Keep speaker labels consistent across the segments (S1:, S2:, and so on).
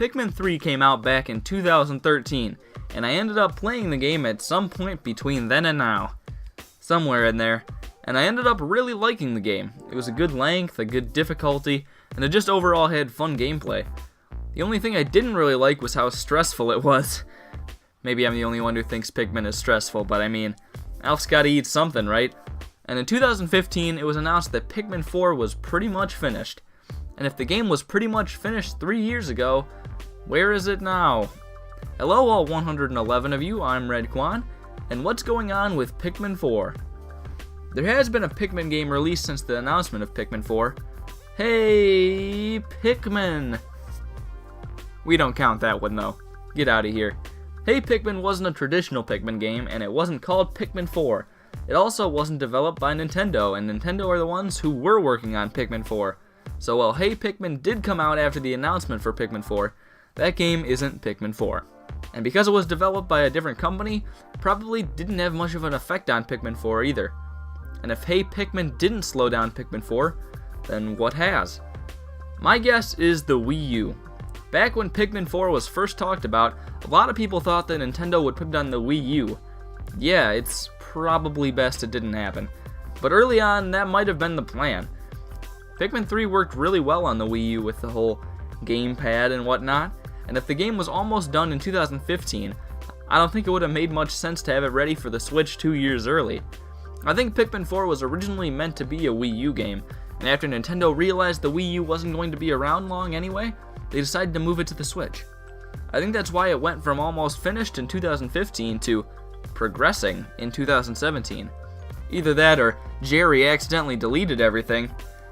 S1: Pikmin 3 came out back in 2013, and I ended up playing the game at some point between then and now. Somewhere in there. And I ended up really liking the game. It was a good length, a good difficulty, and it just overall had fun gameplay. The only thing I didn't really like was how stressful it was. Maybe I'm the only one who thinks Pikmin is stressful, but I mean, Alf's gotta eat something, right? And in 2015, it was announced that Pikmin 4 was pretty much finished. And if the game was pretty much finished 3 years ago, where is it now? Hello all 111 of you, I'm Redkwan, and what's going on with Pikmin 4? There has been a Pikmin game released since the announcement of Pikmin 4. Hey Pikmin! We don't count that one though. Get out of here. Hey Pikmin wasn't a traditional Pikmin game, and it wasn't called Pikmin 4. It also wasn't developed by Nintendo, and Nintendo are the ones who were working on Pikmin 4. So while Hey Pikmin did come out after the announcement for Pikmin 4, that game isn't Pikmin 4. And because it was developed by a different company, probably didn't have much of an effect on Pikmin 4 either. And if Hey Pikmin didn't slow down Pikmin 4, then what has? My guess is the Wii U. Back when Pikmin 4 was first talked about, a lot of people thought that Nintendo would put it on the Wii U. Yeah, it's probably best it didn't happen. But early on, that might have been the plan. Pikmin 3 worked really well on the Wii U with the whole gamepad and whatnot, and if the game was almost done in 2015, I don't think it would have made much sense to have it ready for the Switch 2 years early. I think Pikmin 4 was originally meant to be a Wii U game, and after Nintendo realized the Wii U wasn't going to be around long anyway, they decided to move it to the Switch. I think that's why it went from almost finished in 2015 to progressing in 2017. Either that or Jerry accidentally deleted everything.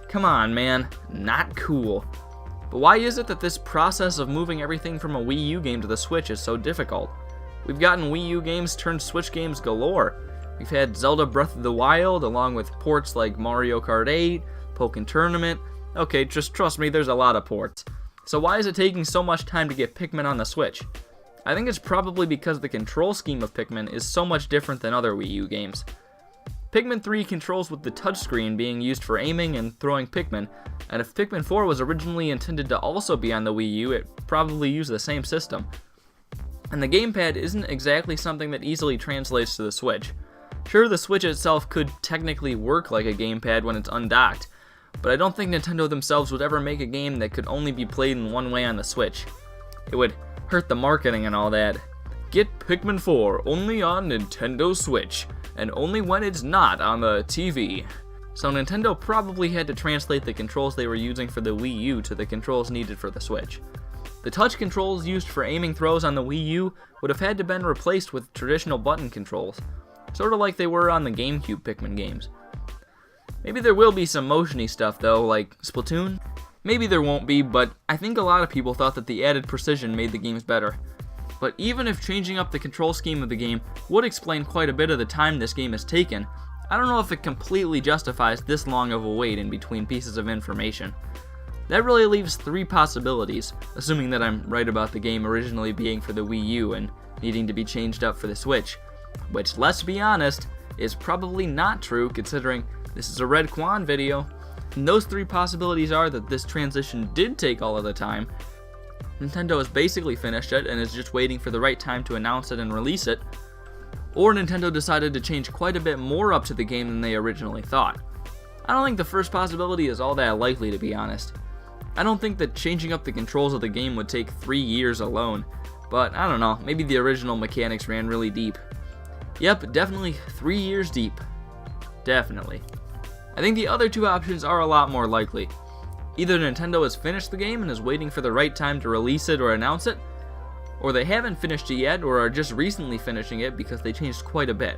S1: Come on, man, not cool. But why is it that this process of moving everything from a Wii U game to the Switch is so difficult? We've gotten Wii U games turned Switch games galore. We've had Zelda Breath of the Wild, along with ports like Mario Kart 8, Pokken Tournament. Okay, just trust me, there's a lot of ports. So why is it taking so much time to get Pikmin on the Switch? I think it's probably because the control scheme of Pikmin is so much different than other Wii U games. Pikmin 3 controls with the touchscreen being used for aiming and throwing Pikmin, and if Pikmin 4 was originally intended to also be on the Wii U, it probably used the same system. And the gamepad isn't exactly something that easily translates to the Switch. Sure, the Switch itself could technically work like a gamepad when it's undocked, but I don't think Nintendo themselves would ever make a game that could only be played in one way on the Switch. It would hurt the marketing and all that. Get Pikmin 4 only on Nintendo Switch, and only when it's not on the TV. So Nintendo probably had to translate the controls they were using for the Wii U to the controls needed for the Switch. The touch controls used for aiming throws on the Wii U would have had to been replaced with traditional button controls, sort of like they were on the GameCube Pikmin games. Maybe there will be some motion-y stuff though, like Splatoon? Maybe there won't be, but I think a lot of people thought that the added precision made the games better. But even if changing up the control scheme of the game would explain quite a bit of the time this game has taken, I don't know if it completely justifies this long of a wait in between pieces of information. That really leaves 3 possibilities, assuming that I'm right about the game originally being for the Wii U and needing to be changed up for the Switch, which, let's be honest, is probably not true considering this is a Redkwan video. And those 3 possibilities are that this transition did take all of the time, Nintendo has basically finished it and is just waiting for the right time to announce it and release it, or Nintendo decided to change quite a bit more up to the game than they originally thought. I don't think the first possibility is all that likely, to be honest. I don't think that changing up the controls of the game would take 3 years alone, but I don't know, maybe the original mechanics ran really deep. Yep, definitely 3 years deep. Definitely. I think the other 2 options are a lot more likely. Either Nintendo has finished the game and is waiting for the right time to release it or announce it, or they haven't finished it yet or are just recently finishing it because they changed quite a bit.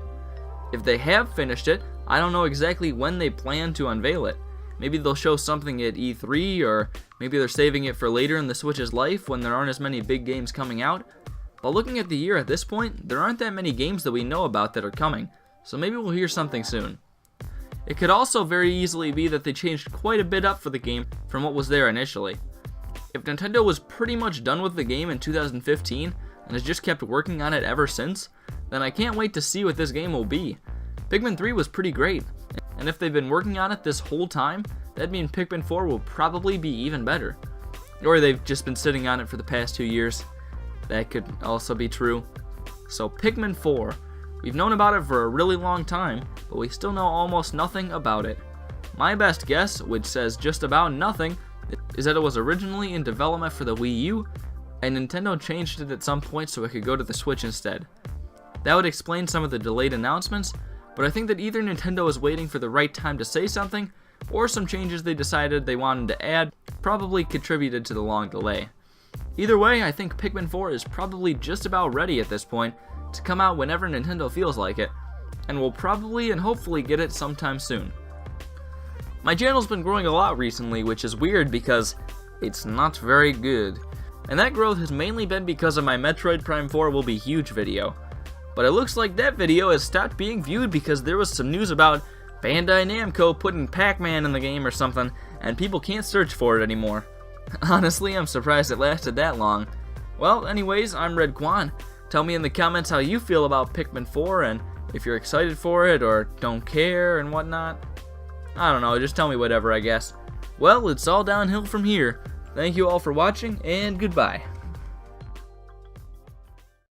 S1: If they have finished it, I don't know exactly when they plan to unveil it. Maybe they'll show something at E3, or maybe they're saving it for later in the Switch's life when there aren't as many big games coming out. But looking at the year at this point, there aren't that many games that we know about that are coming, so maybe we'll hear something soon. It could also very easily be that they changed quite a bit up for the game from what was there initially. If Nintendo was pretty much done with the game in 2015 and has just kept working on it ever since, then I can't wait to see what this game will be. Pikmin 3 was pretty great, and if they've been working on it this whole time, that'd mean Pikmin 4 will probably be even better. Or they've just been sitting on it for the past 2 years. That could also be true. So Pikmin 4. We've known about it for a really long time, but we still know almost nothing about it. My best guess, which says just about nothing, is that it was originally in development for the Wii U, and Nintendo changed it at some point so it could go to the Switch instead. That would explain some of the delayed announcements, but I think that either Nintendo was waiting for the right time to say something, or some changes they decided they wanted to add probably contributed to the long delay. Either way, I think Pikmin 4 is probably just about ready at this point to come out whenever Nintendo feels like it, and we'll probably and hopefully get it sometime soon. My channel's been growing a lot recently, which is weird because it's not very good. And that growth has mainly been because of my Metroid Prime 4 will be huge video. But it looks like that video has stopped being viewed because there was some news about Bandai Namco putting Pac-Man in the game or something, and people can't search for it anymore. Honestly, I'm surprised it lasted that long. Well, anyways, I'm Redkwan. Tell me in the comments how you feel about Pikmin 4 and if you're excited for it or don't care and whatnot. I don't know, just tell me whatever, I guess. Well, it's all downhill from here. Thank you all for watching, and goodbye.